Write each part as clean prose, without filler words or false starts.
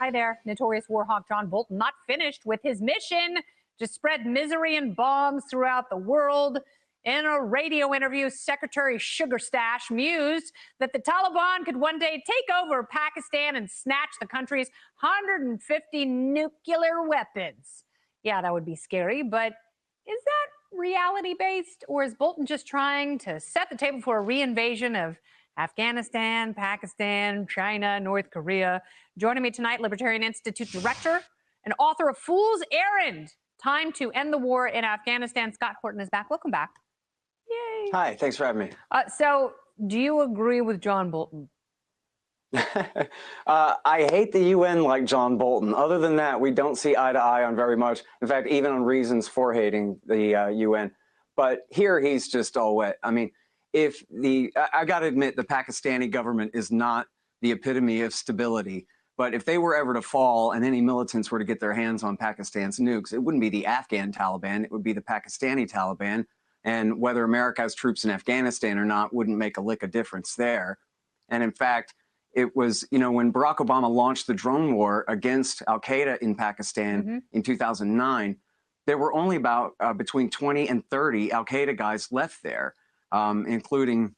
Hi there. Notorious war hawk John Bolton not finished with his mission to spread misery and bombs throughout the world. In a radio interview, Secretary Sugar Stash mused that the Taliban could one day take over Pakistan and snatch the country's 150 nuclear weapons. Yeah, that would be scary, but is that reality-based, or is Bolton just trying to set the table for a reinvasion of Afghanistan, Pakistan, China, North Korea? Joining me tonight, Libertarian Institute director and author of Fool's Errand, Time to End the War in Afghanistan, Scott Horton is back. Welcome back. Yay. Hi, thanks for having me. So do you agree with John Bolton? I hate the UN like John Bolton. Other than that, we don't see eye to eye on very much. In fact, even on reasons for hating the UN. But here he's just all wet. I mean, I got to admit, the Pakistani government is not the epitome of stability. But if they were ever to fall and any militants were to get their hands on Pakistan's nukes, it wouldn't be the Afghan Taliban, it would be the Pakistani Taliban. And whether America has troops in Afghanistan or not wouldn't make a lick of difference there. And in fact, it was, when Barack Obama launched the drone war against al-Qaeda in Pakistan in 2009, there were only about between 20 and 30 al-Qaeda guys left there, including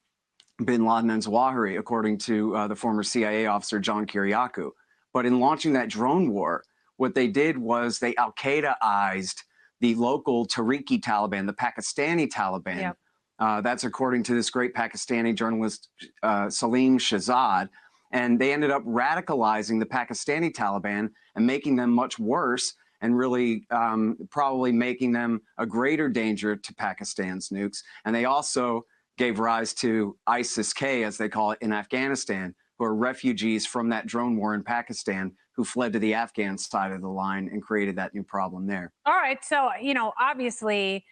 bin Laden and Zawahiri, according to the former CIA officer John Kiriakou. But in launching that drone war, what they did was they al-Qaeda-ized the local Tariqi Taliban, the Pakistani Taliban. Yep. That's according to this great Pakistani journalist, Salim Shahzad. And they ended up radicalizing the Pakistani Taliban and making them much worse, and really probably making them a greater danger to Pakistan's nukes. And they also gave rise to ISIS-K, as they call it, in Afghanistan, who are refugees from that drone war in Pakistan who fled to the Afghan side of the line and created that new problem there. All right. So, obviously,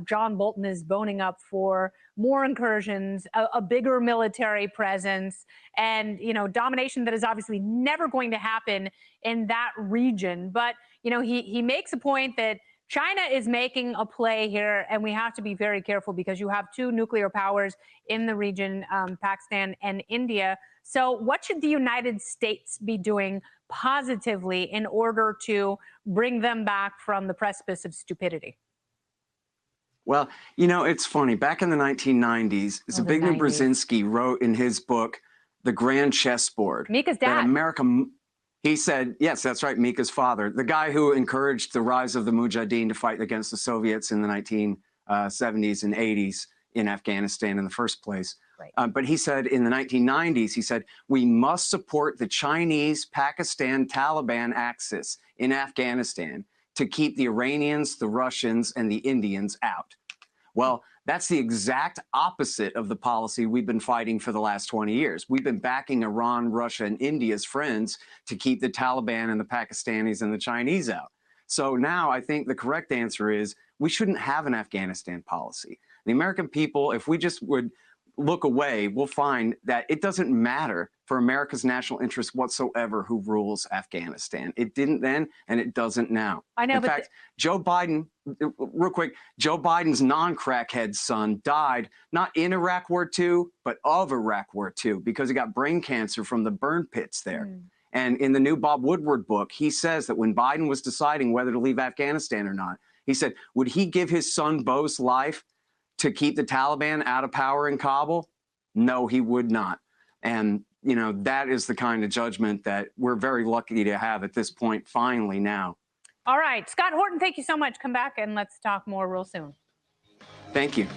John Bolton is boning up for more incursions, a bigger military presence, and, domination that is obviously never going to happen in that region. But, he makes a point that China is making a play here, and we have to be very careful because you have two nuclear powers in the region, Pakistan and India. So what should the United States be doing positively in order to bring them back from the precipice of stupidity? Well, it's funny. Back in the 1990s, Zbigniew Brzezinski wrote in his book, The Grand Chessboard, Mika's dad. that America, he said, yes, that's right, Mika's father, the guy who encouraged the rise of the Mujahideen to fight against the Soviets in the 1970s and 80s in Afghanistan in the first place. Right. But he said in the 1990s, he said, we must support the Chinese-Pakistan Taliban axis in Afghanistan to keep the Iranians, the Russians, and the Indians out. Well, that's the exact opposite of the policy we've been fighting for the last 20 years. We've been backing Iran, Russia, and India's friends to keep the Taliban and the Pakistanis and the Chinese out. So now I think the correct answer is we shouldn't have an Afghanistan policy. The American people, if we just would look away, we'll find that it doesn't matter for America's national interest whatsoever who rules Afghanistan. It didn't then, and it doesn't now. I know, in fact, Joe Biden, real quick, Joe Biden's non-crackhead son died not in Iraq War II, but of Iraq War II, because he got brain cancer from the burn pits there. And in the new Bob Woodward book, he says that when Biden was deciding whether to leave Afghanistan or not, he said, would he give his son Bo's life to keep the Taliban out of power in Kabul? No, he would not. And, that is the kind of judgment that we're very lucky to have at this point, finally now. All right. Scott Horton, thank you so much. Come back and let's talk more real soon. Thank you.